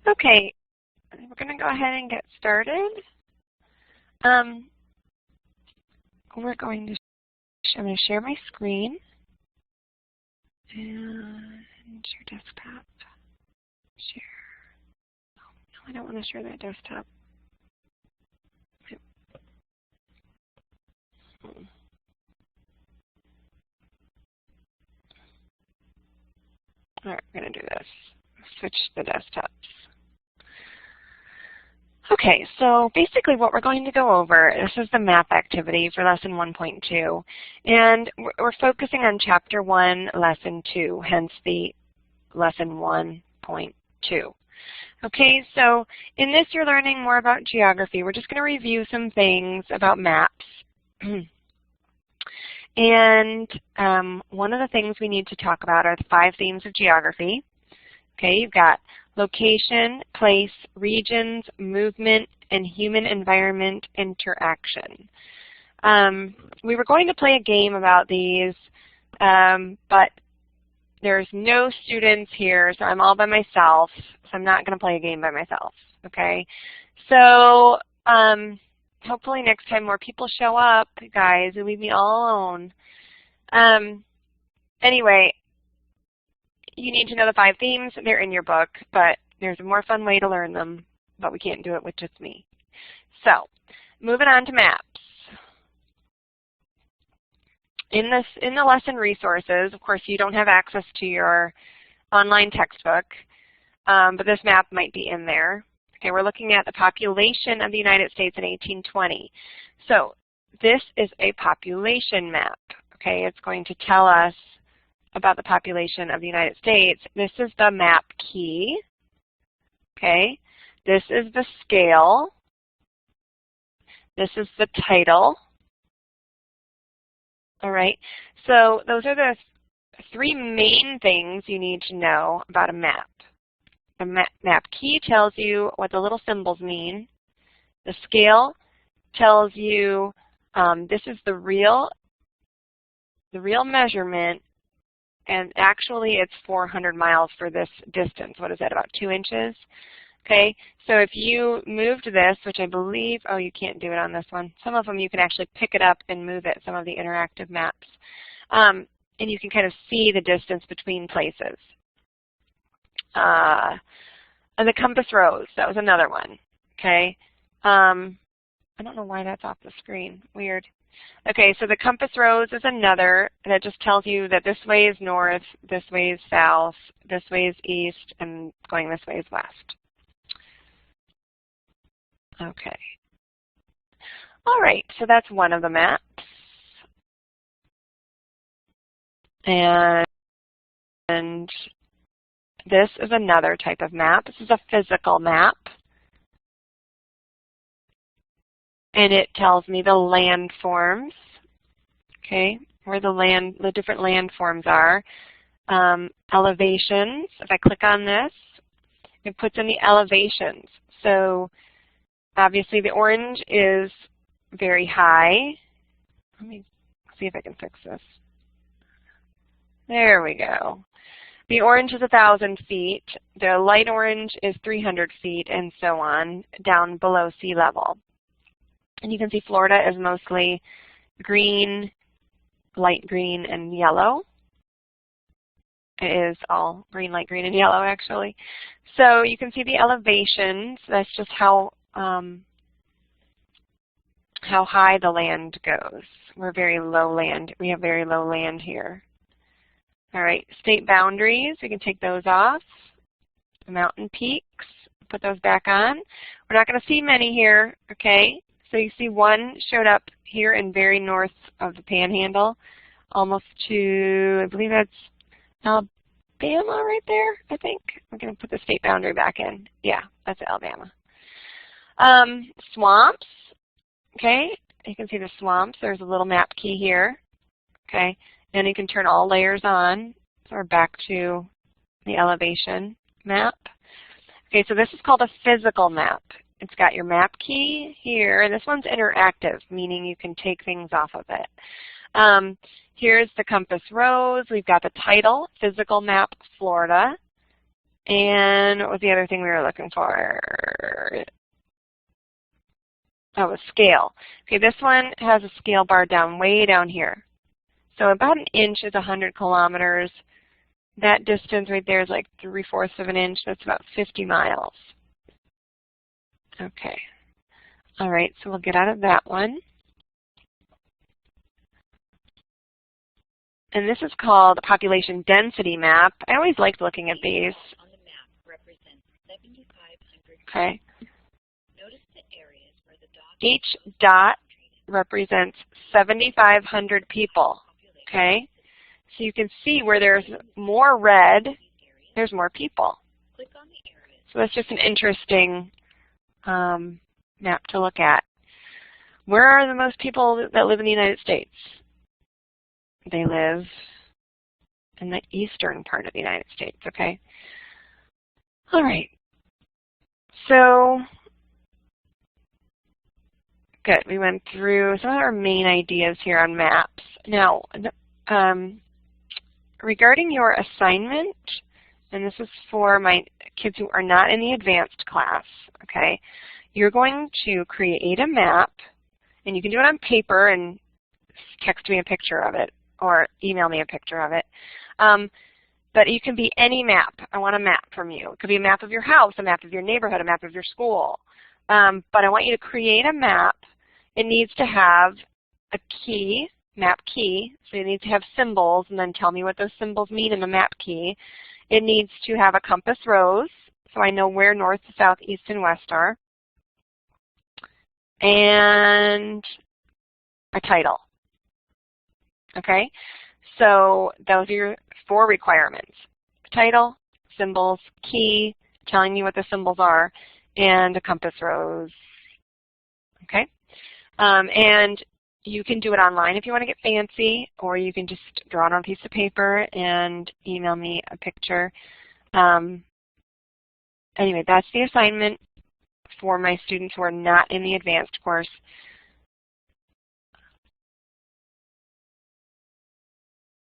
Okay, we're going to go ahead and get started. We're going to, I'm going to share my screen and share desktop. Share. Oh, no, I don't want to share that desktop. All right, we're going to do this. Switch the desktops. Okay, so basically what we're going to go over, this is the map activity for lesson 1.2, and we're focusing on chapter 1, lesson 2, hence the lesson 1.2. Okay, so in this you're learning more about geography. We're just going to review some things about maps. And one of the things we need to talk about are the 5 themes of geography. Okay, you've got location, place, regions, movement, and human environment interaction. We were going to play a game about these, but there's no students here, so I'm all by myself, so I'm not going to play a game by myself, okay? So hopefully next time more people show up, guys, and leave me all alone. Anyway, you need to know the 5 themes. They're in your book, but there's a more fun way to learn them, but we can't do it with just me. So, moving on to maps. In the lesson resources, of course, you don't have access to your online textbook, but this map might be in there. Okay, we're looking at the population of the United States in 1820. So, this is a population map. Okay, it's going to tell us about the population of the United States. This is the map key. Okay, this is the scale. This is the title. All right, so those are the 3 main things you need to know about a map. The map key tells you what the little symbols mean. The scale tells you this is the real measurement, and actually it's 400 miles for this distance. What is that, about 2 inches? Okay, so if you moved this, which I believe, oh, you can't do it on this one. Some of them you can actually pick it up and move it, some of the interactive maps. And you can kind of see the distance between places. And the compass rose, that was another one. Okay, I don't know why that's off the screen, weird. Okay, so the compass rose is another that just tells you that this way is north, this way is south, this way is east, and going this way is west. Okay. All right, so that's one of the maps. And this is another type of map. This is a physical map. And it tells me the landforms, okay, where the different landforms are. Elevations, if I click on this, it puts in the elevations. So obviously the orange is very high. Let me see if I can fix this. There we go. The orange is 1,000 feet. The light orange is 300 feet, and so on, down below sea level. And you can see Florida is mostly green, light green, and yellow. It is all green, light green, and yellow, actually. So you can see the elevations. That's just how high the land goes. We're very low land. We have very low land here. All right, state boundaries. We can take those off. The mountain peaks. Put those back on. We're not going to see many here, okay? So you see one showed up here in very north of the Panhandle, almost to, I believe that's Alabama right there, I think. We're going to put the state boundary back in. Yeah, that's Alabama. Swamps, okay. You can see the swamps. There's a little map key here, okay. And you can turn all layers on. So we're back to the elevation map. Okay, so this is called a physical map. It's got your map key here, and this one's interactive, meaning you can take things off of it. Here's the compass rose. We've got the title, Physical Map Florida. And what was the other thing we were looking for? Oh, a scale. Okay, this one has a scale bar down, way down here. So about an inch is 100 kilometers. That distance right there is like 3/4 of an inch. That's about 50 miles. Okay. All right, so we'll get out of that one. And this is called a population density map. I always liked looking at these. On the map represents 7,500. Okay. Notice the areas where the dot Each dot represents 7,500 people. Okay. So you can see where there's more red, there's more people. Click on the areas. So that's just an interesting map to look at. Where are the most people that live in the United States? They live in the eastern part of the United States, okay? All right. So, good. We went through some of our main ideas here on maps. Now, regarding your assignment, and this is for my kids who are not in the advanced class, okay? You're going to create a map, and you can do it on paper and text me a picture of it or email me a picture of it. But it can be any map. I want a map from you. It could be a map of your house, a map of your neighborhood, a map of your school. But I want you to create a map. It needs to have a key, map key, so it needs to have symbols, and then tell me what those symbols mean in the map key. It needs to have a compass rose, so I know where north, south, east, and west are. And a title. Okay? So those are your 4 requirements. Title, symbols, key, telling me what the symbols are, and a compass rose. Okay? And you can do it online if you want to get fancy, or you can just draw it on a piece of paper and email me a picture. Anyway, that's the assignment for my students who are not in the advanced course.